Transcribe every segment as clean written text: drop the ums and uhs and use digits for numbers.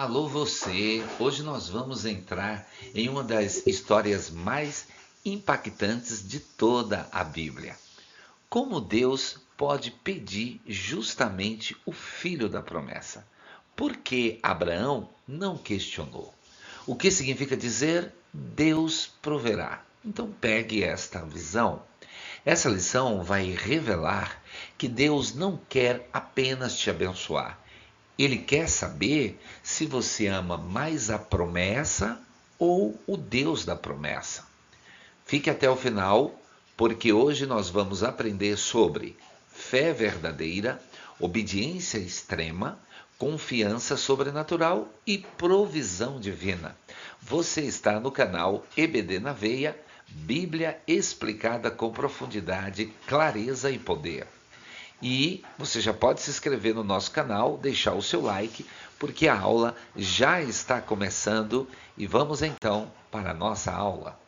Alô você! Hoje nós vamos entrar em uma das histórias mais impactantes de toda a Bíblia. Como Deus pode pedir justamente o filho da promessa? Porque Abraão não questionou. O que significa dizer Deus proverá? Então pegue esta visão. Essa lição vai revelar que Deus não quer apenas te abençoar. Ele quer saber se você ama mais a promessa ou o Deus da promessa. Fique até o final, porque hoje nós vamos aprender sobre fé verdadeira, obediência extrema, confiança sobrenatural e provisão divina. Você está no canal EBD na Veia, Bíblia explicada com profundidade, clareza e poder. E você já pode se inscrever no nosso canal, deixar o seu like, porque a aula já está começando e vamos então para a nossa aula.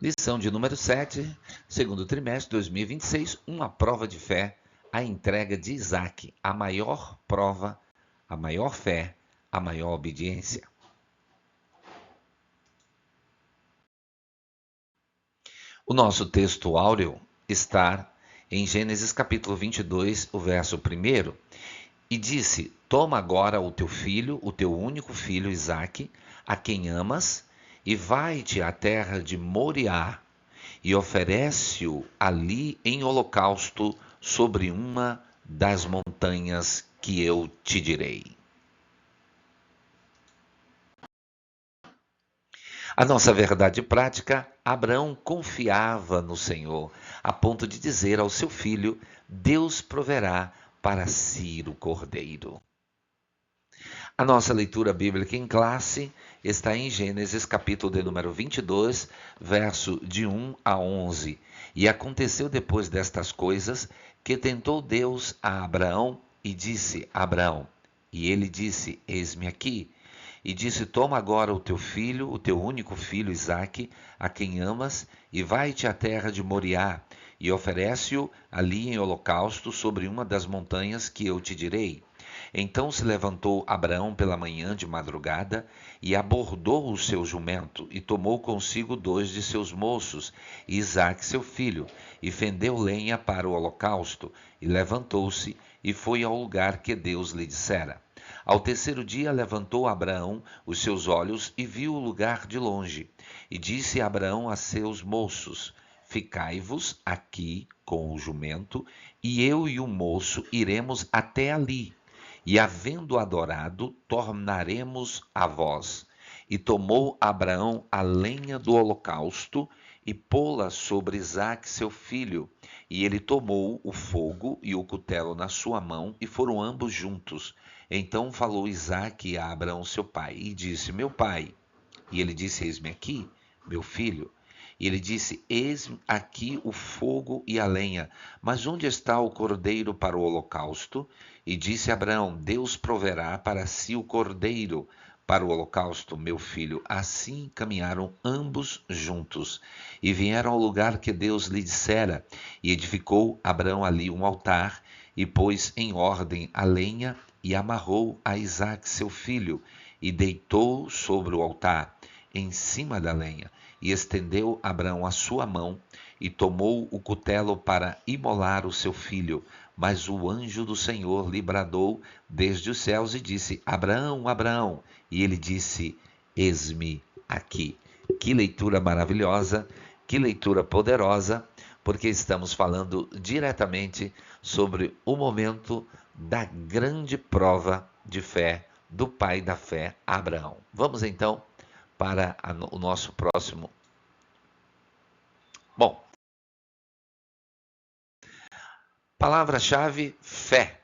Lição de número 7, segundo trimestre de 2026, uma prova de fé, a entrega de Isaac, a maior prova, a maior fé, a maior obediência. O nosso texto áureo está em Gênesis capítulo 22, o verso 1, e disse: Toma agora o teu filho, o teu único filho Isaque, a quem amas, e vai-te à terra de Moriá, e oferece-o ali em holocausto sobre uma das montanhas que eu te direi. A nossa verdade prática: Abraão confiava no Senhor, a ponto de dizer ao seu filho: Deus proverá para si o cordeiro. A nossa leitura bíblica em classe está em Gênesis capítulo de número 22, verso de 1 a 11. E aconteceu depois destas coisas que tentou Deus a Abraão e disse: Abraão. E ele disse: Eis-me aqui. E disse: Toma agora o teu filho, o teu único filho Isaque, a quem amas, e vai-te à terra de Moriá, e oferece-o ali em holocausto sobre uma das montanhas que eu te direi. Então se levantou Abraão pela manhã de madrugada, e abordou o seu jumento, e tomou consigo 2 de seus moços, e Isaque seu filho, e fendeu lenha para o holocausto, e levantou-se, e foi ao lugar que Deus lhe dissera. Ao terceiro dia levantou Abraão os seus olhos e viu o lugar de longe. E disse Abraão a seus moços: Ficai-vos aqui com o jumento, e eu e o moço iremos até ali. E havendo adorado, tornaremos a vós. E tomou Abraão a lenha do holocausto e pô-la sobre Isaque seu filho. E ele tomou o fogo e o cutelo na sua mão, e foram ambos juntos. Então falou Isaque a Abraão seu pai, e disse: Meu pai. E ele disse: Eis-me aqui, meu filho. E ele disse: Eis aqui o fogo e a lenha, mas onde está o cordeiro para o holocausto? E disse Abraão: Deus proverá para si o cordeiro para o holocausto, meu filho. Assim caminharam ambos juntos e vieram ao lugar que Deus lhe dissera. E edificou Abraão ali um altar e pôs em ordem a lenha e amarrou a Isaque seu filho e deitou sobre o altar em cima da lenha. E estendeu Abraão a sua mão e tomou o cutelo para imolar o seu filho. Mas o anjo do Senhor lhe bradou desde os céus e disse: Abraão, Abraão. E ele disse: Eis-me aqui. Que leitura maravilhosa, que leitura poderosa, porque estamos falando diretamente sobre o momento da grande prova de fé do pai da fé, Abraão. Vamos então para o nosso próximo. Bom, palavra-chave: fé.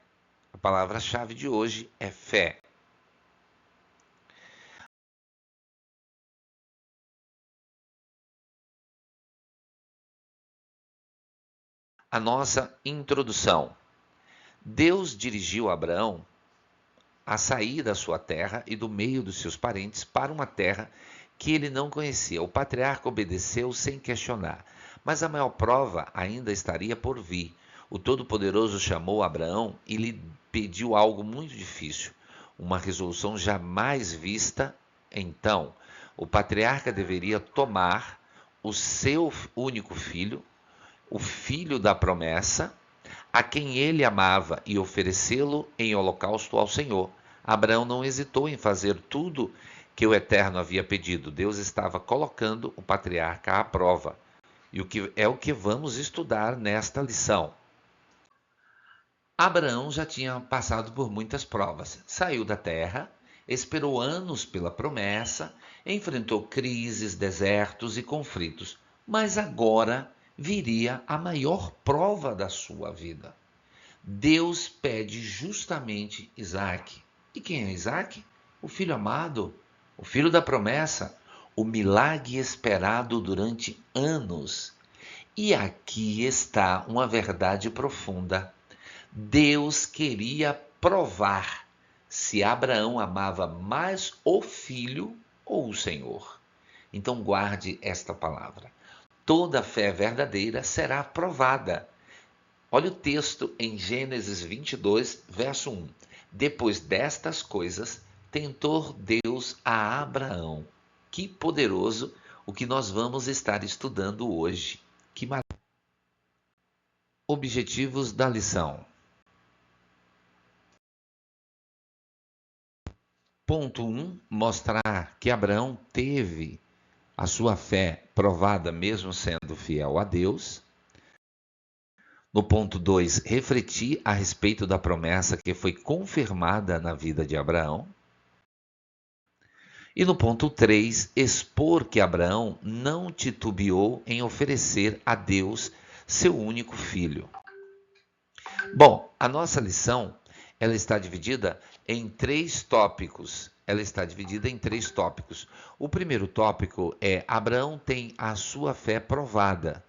A palavra-chave de hoje é fé. A nossa introdução. Deus dirigiu Abraão a sair da sua terra e do meio dos seus parentes para uma terra que ele não conhecia. O patriarca obedeceu sem questionar, mas a maior prova ainda estaria por vir. O Todo-Poderoso chamou Abraão e lhe pediu algo muito difícil, uma resolução jamais vista. Então, o patriarca deveria tomar o seu único filho, o filho da promessa, a quem ele amava, e oferecê-lo em holocausto ao Senhor. Abraão não hesitou em fazer tudo que o Eterno havia pedido. Deus estava colocando o patriarca à prova. E o que vamos estudar nesta lição. Abraão já tinha passado por muitas provas. Saiu da terra, esperou anos pela promessa, enfrentou crises, desertos e conflitos. Mas agora viria a maior prova da sua vida. Deus pede justamente Isaque. E quem é Isaque? O filho amado, o filho da promessa, o milagre esperado durante anos. E aqui está uma verdade profunda. Deus queria provar se Abraão amava mais o filho ou o Senhor. Então guarde esta palavra. Toda fé verdadeira será provada. Olha o texto em Gênesis 22, verso 1. Depois destas coisas, tentou Deus a Abraão. Que poderoso o que nós vamos estar estudando hoje. Que maravilha. Objetivos da lição. Ponto 1. Mostrar que Abraão teve a sua fé provada mesmo sendo fiel a Deus. No ponto 2, refletir a respeito da promessa que foi confirmada na vida de Abraão. E no ponto 3, expor que Abraão não titubeou em oferecer a Deus seu único filho. Bom, a nossa lição, ela está dividida em três tópicos. O primeiro tópico é Abraão tem a sua fé provada.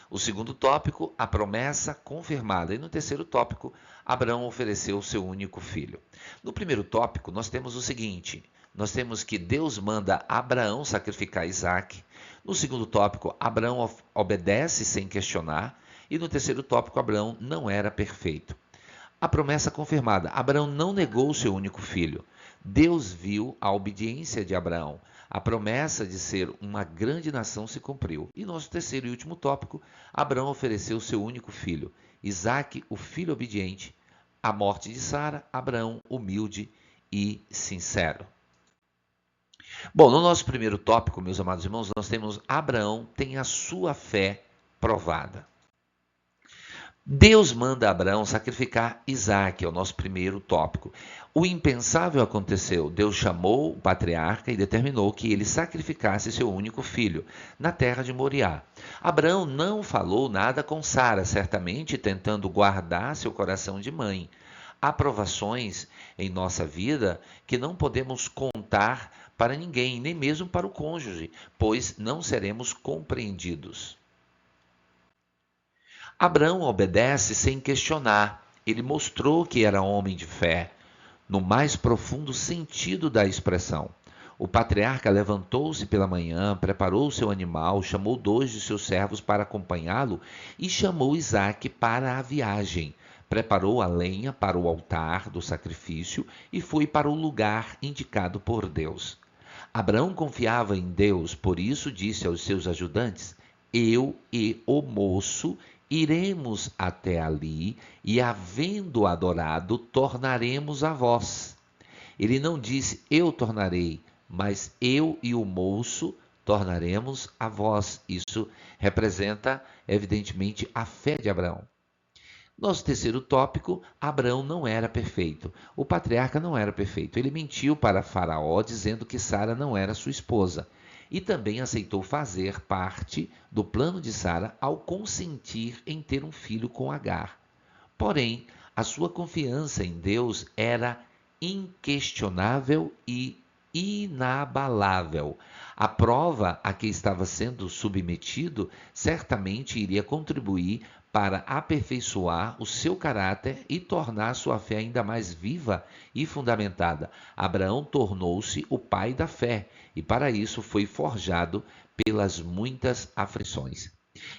O segundo tópico, a promessa confirmada. E no terceiro tópico, Abraão ofereceu o seu único filho. No primeiro tópico, nós temos o seguinte: nós temos que Deus manda Abraão sacrificar Isaque. No segundo tópico, Abraão obedece sem questionar. E no terceiro tópico, Abraão não era perfeito. A promessa confirmada. Abraão não negou o seu único filho. Deus viu a obediência de Abraão. A promessa de ser uma grande nação se cumpriu. E nosso terceiro e último tópico, Abraão ofereceu o seu único filho, Isaque, o filho obediente. A morte de Sara, Abraão humilde e sincero. Bom, no nosso primeiro tópico, meus amados irmãos, nós temos Abraão tem a sua fé provada. Deus manda Abraão sacrificar Isaque, é o nosso primeiro tópico. O impensável aconteceu. Deus chamou o patriarca e determinou que ele sacrificasse seu único filho na terra de Moriá. Abraão não falou nada com Sara, certamente tentando guardar seu coração de mãe. Há provações em nossa vida que não podemos contar para ninguém, nem mesmo para o cônjuge, pois não seremos compreendidos. Abraão obedece sem questionar. Ele mostrou que era homem de fé, no mais profundo sentido da expressão. O patriarca levantou-se pela manhã, preparou seu animal, chamou 2 de seus servos para acompanhá-lo e chamou Isaque para a viagem. Preparou a lenha para o altar do sacrifício e foi para o lugar indicado por Deus. Abraão confiava em Deus, por isso disse aos seus ajudantes: eu e o moço iremos até ali e, havendo adorado, tornaremos a vós. Ele não disse, eu tornarei, mas eu e o moço tornaremos a vós. Isso representa, evidentemente, a fé de Abraão. Nosso terceiro tópico, Abraão não era perfeito. O patriarca não era perfeito. Ele mentiu para Faraó, dizendo que Sara não era sua esposa. E também aceitou fazer parte do plano de Sara ao consentir em ter um filho com Agar. Porém, a sua confiança em Deus era inquestionável e inabalável. A prova a que estava sendo submetido certamente iria contribuir para aperfeiçoar o seu caráter e tornar sua fé ainda mais viva e fundamentada. Abraão tornou-se o pai da fé e para isso foi forjado pelas muitas aflições.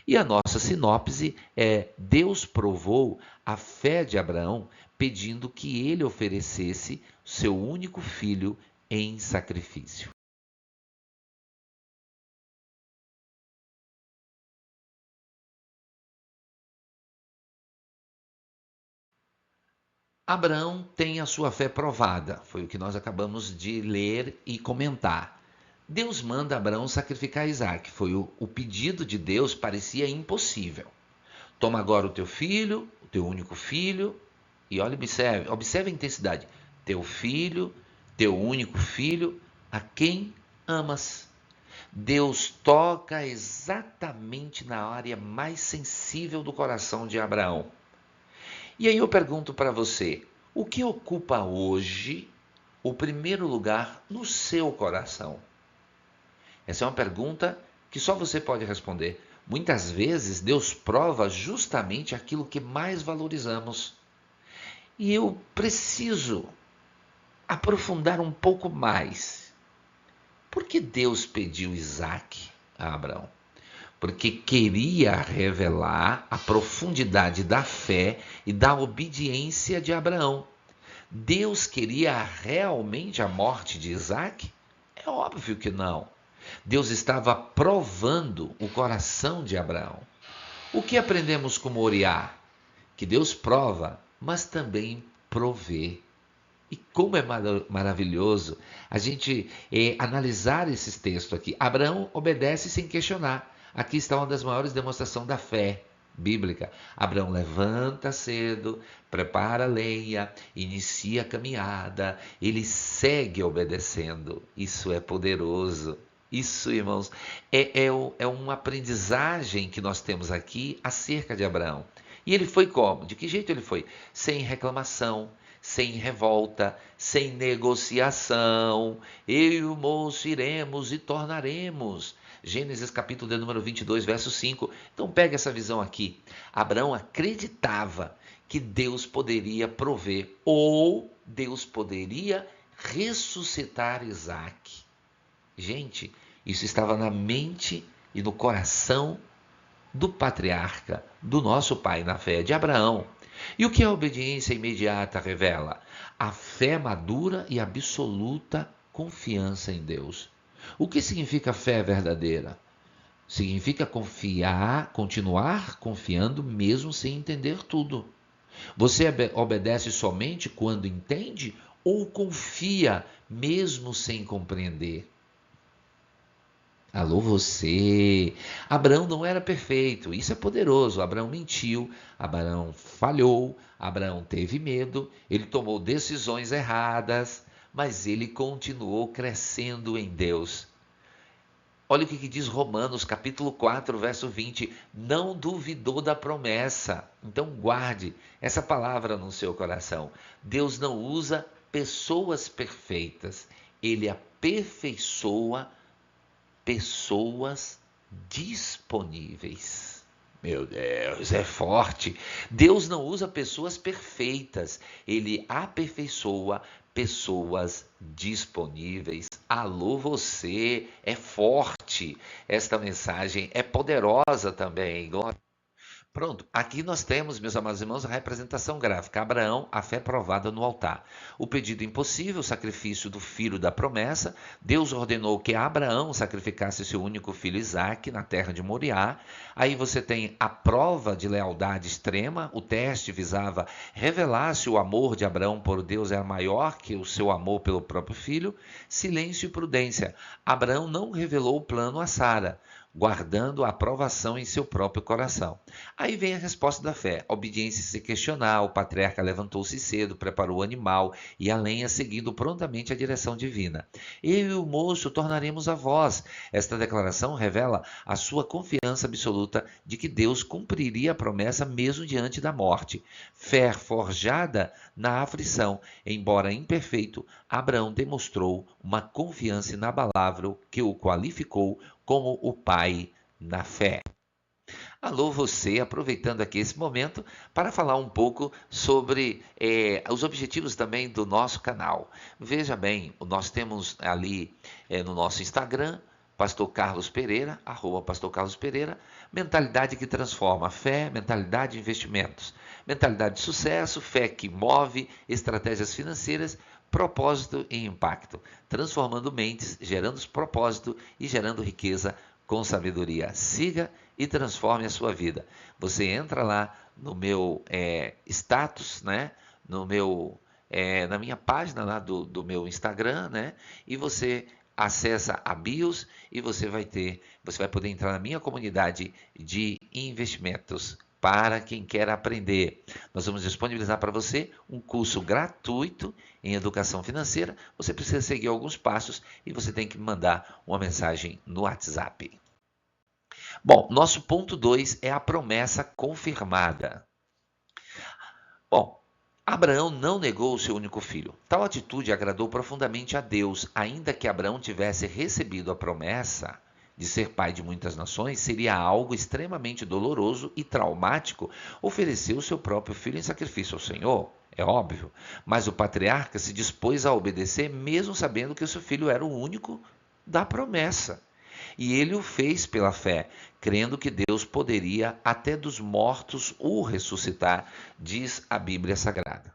E a nossa sinopse é: Deus provou a fé de Abraão pedindo que ele oferecesse seu único filho em sacrifício. Abraão tem a sua fé provada, foi o que nós acabamos de ler e comentar. Deus manda Abraão sacrificar Isaac, foi o pedido de Deus, parecia impossível. Toma agora o teu filho, o teu único filho, e olha, observe a intensidade. Teu filho, teu único filho, a quem amas. Deus toca exatamente na área mais sensível do coração de Abraão. E aí eu pergunto para você, o que ocupa hoje o primeiro lugar no seu coração? Essa é uma pergunta que só você pode responder. Muitas vezes Deus prova justamente aquilo que mais valorizamos. E eu preciso aprofundar um pouco mais. Por que Deus pediu Isaac a Abraão? Porque queria revelar a profundidade da fé e da obediência de Abraão. Deus queria realmente a morte de Isaac? É óbvio que não. Deus estava provando o coração de Abraão. O que aprendemos com Moriá? Que Deus prova, mas também provê. E como é maravilhoso a gente analisar esses textos aqui. Abraão obedece sem questionar. Aqui está uma das maiores demonstrações da fé bíblica. Abraão levanta cedo, prepara a lenha, inicia a caminhada, ele segue obedecendo. Isso é poderoso. Isso, irmãos, é uma aprendizagem que nós temos aqui acerca de Abraão. E ele foi como? De que jeito ele foi? Sem reclamação, sem revolta, sem negociação. Eu e o moço iremos e tornaremos. Gênesis capítulo de número 22, verso 5. Então pega essa visão aqui. Abraão acreditava que Deus poderia prover ou Deus poderia ressuscitar Isaac. Gente, isso estava na mente e no coração do patriarca, do nosso pai na fé, de Abraão. E o que a obediência imediata revela? A fé madura e absoluta confiança em Deus. O que significa fé verdadeira? Significa confiar, continuar confiando mesmo sem entender tudo. Você obedece somente quando entende ou confia mesmo sem compreender? Alô, você! Abraão não era perfeito, isso é poderoso. Abraão mentiu, Abraão falhou, Abraão teve medo, ele tomou decisões erradas, mas ele continuou crescendo em Deus. Olha o que diz Romanos, capítulo 4, verso 20. Não duvidou da promessa. Então guarde essa palavra no seu coração. Deus não usa pessoas perfeitas, ele aperfeiçoa pessoas disponíveis. Meu Deus, é forte. Deus não usa pessoas perfeitas, ele aperfeiçoa pessoas disponíveis. Alô, você, é forte. Esta mensagem é poderosa também. Pronto, aqui nós temos, meus amados irmãos, a representação gráfica. Abraão, a fé provada no altar. O pedido impossível, o sacrifício do filho da promessa. Deus ordenou que Abraão sacrificasse seu único filho Isaque na terra de Moriá. Aí você tem a prova de lealdade extrema. O teste visava revelar se o amor de Abraão por Deus era maior que o seu amor pelo próprio filho. Silêncio e prudência. Abraão não revelou o plano a Sara, guardando a aprovação em seu próprio coração. Aí vem a resposta da fé. A obediência se questionar, o patriarca levantou-se cedo, preparou o animal e a lenha, seguindo prontamente a direção divina. Eu e o moço tornaremos a vós. Esta declaração revela a sua confiança absoluta de que Deus cumpriria a promessa mesmo diante da morte. Fé forjada na aflição. Embora imperfeito, Abraão demonstrou uma confiança inabalável que o qualificou como o pai na fé. Alô, você, aproveitando aqui esse momento para falar um pouco sobre os objetivos também do nosso canal. Veja bem, nós temos ali no nosso Instagram Pastor Carlos Pereira, @Pastor Carlos Pereira. Mentalidade que transforma: fé, mentalidade e investimentos. Mentalidade de sucesso: fé que move, estratégias financeiras, propósito e impacto. Transformando mentes, gerando propósito e gerando riqueza com sabedoria. Siga e transforme a sua vida. Você entra lá no meu status, né? No meu, na minha página lá do meu Instagram, né? E você acessa a BIOS e você vai poder entrar na minha comunidade de investimentos para quem quer aprender. Nós vamos disponibilizar para você um curso gratuito em educação financeira. Você precisa seguir alguns passos e você tem que mandar uma mensagem no WhatsApp. Bom, nosso ponto 2 é a promessa confirmada. Bom, Abraão não negou o seu único filho. Tal atitude agradou profundamente a Deus. Ainda que Abraão tivesse recebido a promessa de ser pai de muitas nações, seria algo extremamente doloroso e traumático oferecer o seu próprio filho em sacrifício ao Senhor. É óbvio. Mas o patriarca se dispôs a obedecer, mesmo sabendo que o seu filho era o único da promessa. E ele o fez pela fé, crendo que Deus poderia até dos mortos o ressuscitar, diz a Bíblia Sagrada.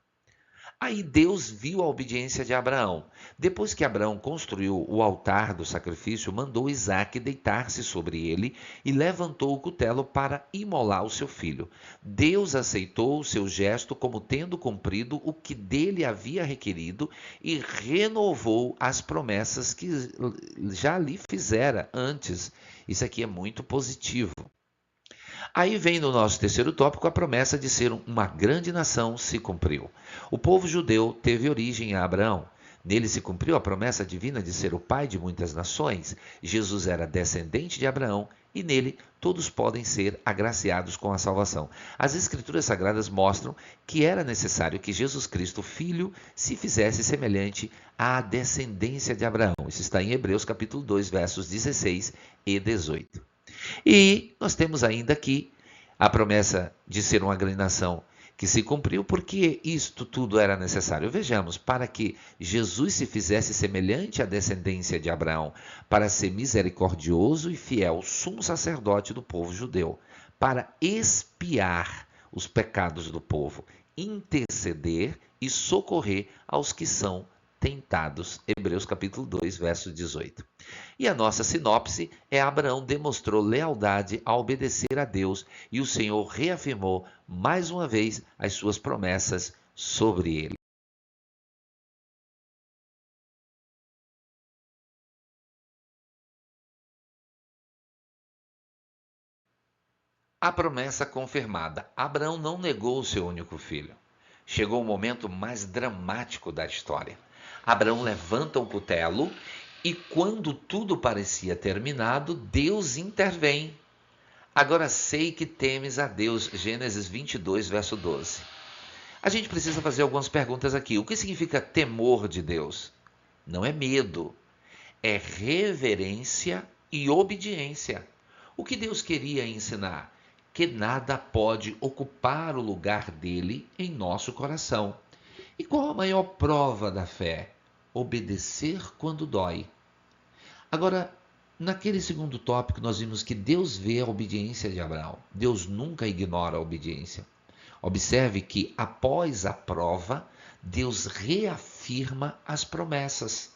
Aí Deus viu a obediência de Abraão. Depois que Abraão construiu o altar do sacrifício, mandou Isaque deitar-se sobre ele e levantou o cutelo para imolar o seu filho. Deus aceitou o seu gesto como tendo cumprido o que dele havia requerido e renovou as promessas que já lhe fizera antes. Isso aqui é muito positivo. Aí vem no nosso terceiro tópico: a promessa de ser uma grande nação se cumpriu. O povo judeu teve origem a Abraão. Nele se cumpriu a promessa divina de ser o pai de muitas nações. Jesus era descendente de Abraão e nele todos podem ser agraciados com a salvação. As Escrituras Sagradas mostram que era necessário que Jesus Cristo, Filho, se fizesse semelhante à descendência de Abraão. Isso está em Hebreus capítulo 2, versos 16 e 18. E nós temos ainda aqui a promessa de ser uma grande nação que se cumpriu, porque isto tudo era necessário. Vejamos, para que Jesus se fizesse semelhante à descendência de Abraão, para ser misericordioso e fiel sumo sacerdote do povo judeu, para expiar os pecados do povo, interceder e socorrer aos que são tentados. Hebreus capítulo 2, verso 18. E a nossa sinopse é: Abraão demonstrou lealdade ao obedecer a Deus e o Senhor reafirmou mais uma vez as suas promessas sobre ele. A promessa confirmada. Abraão não negou o seu único filho. Chegou o momento mais dramático da história. Abraão levanta um cutelo e, quando tudo parecia terminado, Deus intervém. Agora sei que temes a Deus. Gênesis 22, verso 12. A gente precisa fazer algumas perguntas aqui. O que significa temor de Deus? Não é medo, é reverência e obediência. O que Deus queria ensinar? Que nada pode ocupar o lugar dele em nosso coração. E qual a maior prova da fé? Obedecer quando dói. Agora, naquele segundo tópico, nós vimos que Deus vê a obediência de Abraão. Deus nunca ignora a obediência. Observe que, após a prova, Deus reafirma as promessas.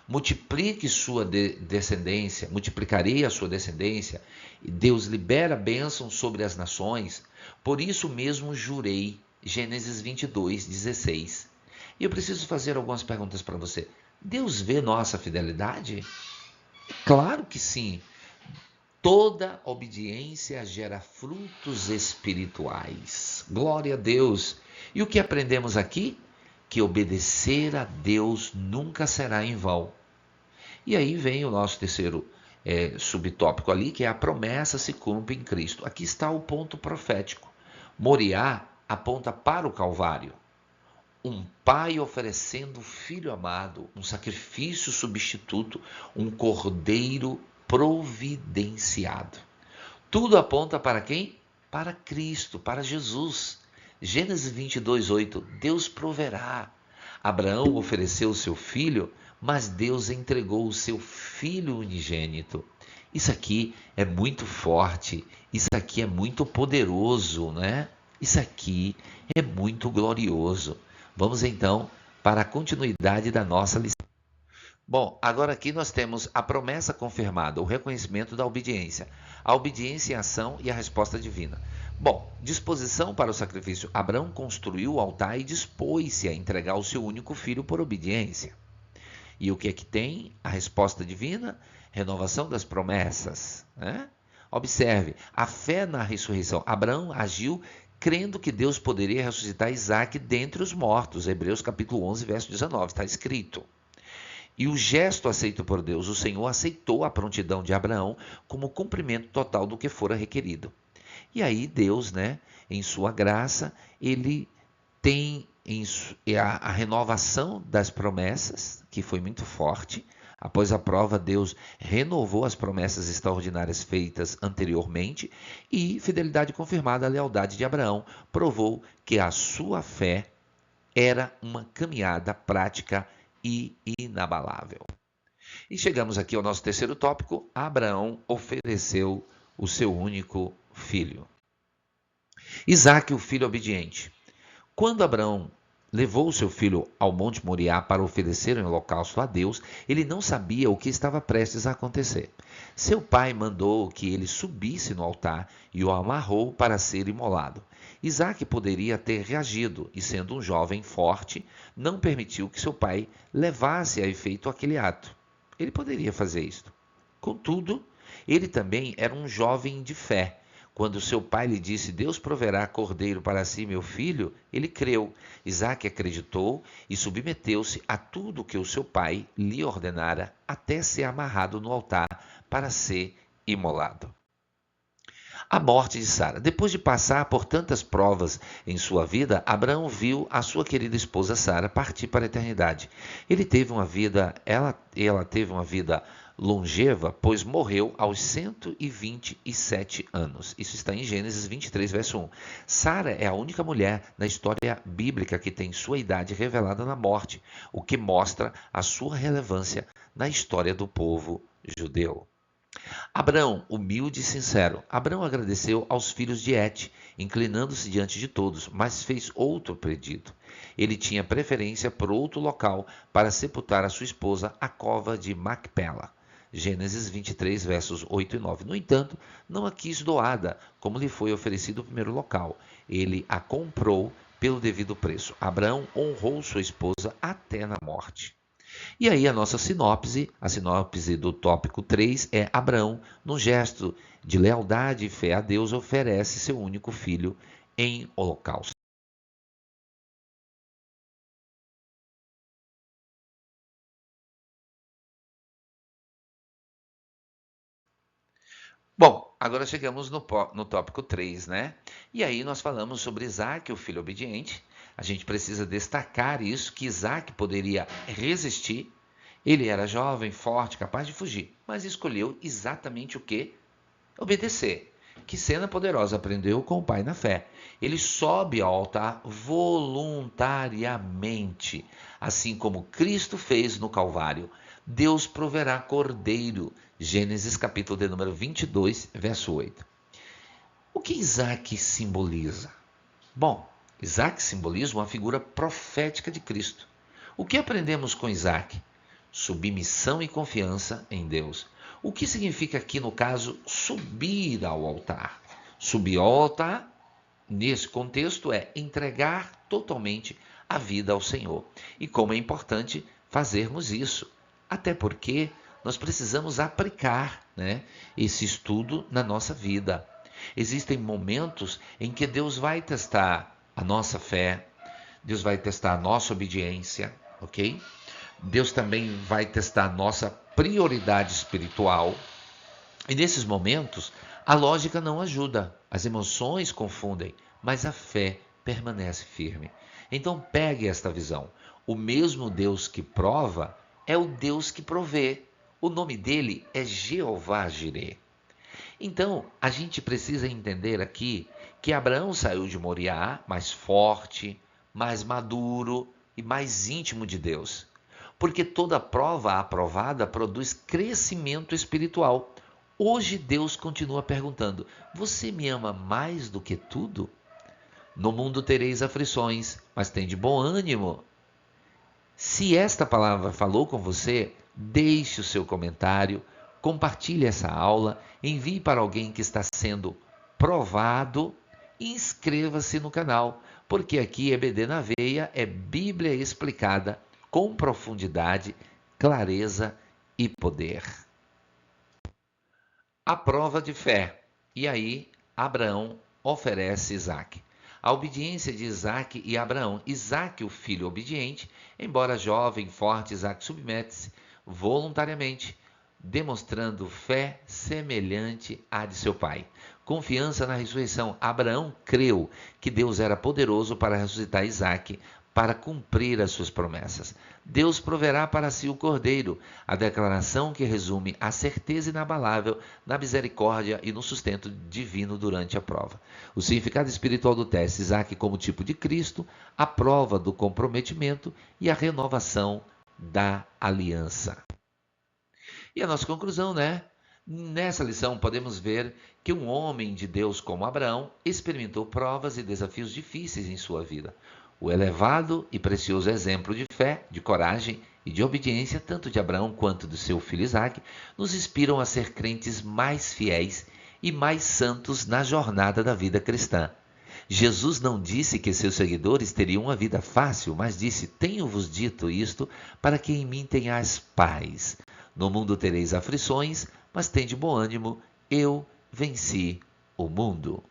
Multiplique sua descendência, multiplicarei a sua descendência. E Deus libera bênção sobre as nações. Por isso mesmo jurei. Gênesis 22, 16. E eu preciso fazer algumas perguntas para você. Deus vê nossa fidelidade? Claro que sim. Toda obediência gera frutos espirituais. Glória a Deus. E o que aprendemos aqui? Que obedecer a Deus nunca será em vão. E aí vem o nosso terceiro subtópico ali, que é: a promessa se cumpre em Cristo. Aqui está o ponto profético. Moriá aponta para o Calvário. Um pai oferecendo o filho amado, um sacrifício substituto, um cordeiro providenciado. Tudo aponta para quem? Para Cristo, para Jesus. Gênesis 22, 8. Deus proverá. Abraão ofereceu o seu filho, mas Deus entregou o seu filho unigênito. Isso aqui é muito forte, isso aqui é muito poderoso, né? Isso aqui é muito glorioso. Vamos então para a continuidade da nossa lição. Bom, agora aqui nós temos a promessa confirmada, o reconhecimento da obediência. A obediência em ação e a resposta divina. Bom, disposição para o sacrifício. Abraão construiu o altar e dispôs-se a entregar o seu único filho por obediência. E o que é que tem? A resposta divina, renovação das promessas, né? Observe, a fé na ressurreição. Abraão agiu crendo que Deus poderia ressuscitar Isaac dentre os mortos. Hebreus capítulo 11, verso 19, está escrito. E o gesto aceito por Deus, o Senhor aceitou a prontidão de Abraão como cumprimento total do que fora requerido. E aí Deus, né, em sua graça, ele tem a renovação das promessas, que foi muito forte. Após a prova, Deus renovou as promessas extraordinárias feitas anteriormente e fidelidade confirmada, a lealdade de Abraão provou que a sua fé era uma caminhada prática e inabalável. E chegamos aqui ao nosso terceiro tópico. Abraão ofereceu o seu único filho. Isaque, o filho obediente. Quando Abraão levou o seu filho ao Monte Moriá para oferecer um holocausto a Deus, ele não sabia o que estava prestes a acontecer. Seu pai mandou que ele subisse no altar e o amarrou para ser imolado. Isaque poderia ter reagido e, sendo um jovem forte, não permitiu que seu pai levasse a efeito aquele ato. Ele poderia fazer isto. Contudo, ele também era um jovem de fé. Quando seu pai lhe disse, Deus proverá cordeiro para si, meu filho, ele creu. Isaque acreditou e submeteu-se a tudo que o seu pai lhe ordenara, até ser amarrado no altar para ser imolado. A morte de Sara. Depois de passar por tantas provas em sua vida, Abraão viu a sua querida esposa Sara partir para a eternidade. Ela teve uma vida longeva, pois morreu aos 127 anos. Isso está em Gênesis 23, verso 1. Sara é a única mulher na história bíblica que tem sua idade revelada na morte, o que mostra a sua relevância na história do povo judeu. Abraão, humilde e sincero. Abraão agradeceu aos filhos de Et, inclinando-se diante de todos, mas fez outro pedido. Ele tinha preferência por outro local para sepultar a sua esposa, a cova de Macpela. Gênesis 23, versos 8 e 9. No entanto, não a quis doada, como lhe foi oferecido o primeiro local. Ele a comprou pelo devido preço. Abraão honrou sua esposa até na morte. E aí a sinopse do tópico 3 é Abraão, num gesto de lealdade e fé a Deus, oferece seu único filho em holocausto. Bom, agora chegamos no tópico 3, né? E aí nós falamos sobre Isaque, o filho obediente. A gente precisa destacar isso, que Isaque poderia resistir. Ele era jovem, forte, capaz de fugir, mas escolheu exatamente o que? Obedecer. Que cena poderosa, aprendeu com o pai na fé. Ele sobe ao altar voluntariamente, assim como Cristo fez no Calvário. Deus proverá cordeiro. Gênesis capítulo de número 22, verso 8. O que Isaque simboliza? Bom, Isaque simboliza uma figura profética de Cristo. O que aprendemos com Isaque? Submissão e confiança em Deus. O que significa aqui, no caso, subir ao altar? Subir ao altar, nesse contexto, é entregar totalmente a vida ao Senhor. E como é importante fazermos isso. Até porque nós precisamos aplicar, né, esse estudo na nossa vida. Existem momentos em que Deus vai testar a nossa fé, Deus vai testar a nossa obediência, ok? Deus também vai testar a nossa prioridade espiritual. E nesses momentos, a lógica não ajuda, as emoções confundem, mas a fé permanece firme. Então pegue esta visão. O mesmo Deus que prova é o Deus que provê. O nome dele é Jeová Jirê. Então, a gente precisa entender aqui que Abraão saiu de Moriá mais forte, mais maduro, e mais íntimo de Deus. Porque toda prova aprovada produz crescimento espiritual. Hoje Deus continua perguntando: você me ama mais do que tudo? No mundo tereis aflições, mas tende bom ânimo. Se esta palavra falou com você, deixe o seu comentário, compartilhe essa aula, envie para alguém que está sendo provado e inscreva-se no canal, porque aqui EBD na Veia é Bíblia explicada com profundidade, clareza e poder. A prova de fé. E aí, Abraão oferece Isaque. A obediência de Isaque e Abraão. Isaque, o filho obediente, embora jovem, forte, Isaque submete-se voluntariamente, demonstrando fé semelhante à de seu pai. Confiança na ressurreição. Abraão creu que Deus era poderoso para ressuscitar Isaque, para cumprir as suas promessas. Deus proverá para si o cordeiro, a declaração que resume a certeza inabalável na misericórdia e no sustento divino durante a prova. O significado espiritual do teste, Isaque como tipo de Cristo, a prova do comprometimento e a renovação da aliança. E a nossa conclusão, né? Nessa lição podemos ver que um homem de Deus como Abraão experimentou provas e desafios difíceis em sua vida. O elevado e precioso exemplo de fé, de coragem e de obediência, tanto de Abraão quanto do seu filho Isaque, nos inspiram a ser crentes mais fiéis e mais santos na jornada da vida cristã. Jesus não disse que seus seguidores teriam uma vida fácil, mas disse: tenho-vos dito isto para que em mim tenhais paz. No mundo tereis aflições, mas tende bom ânimo, eu venci o mundo.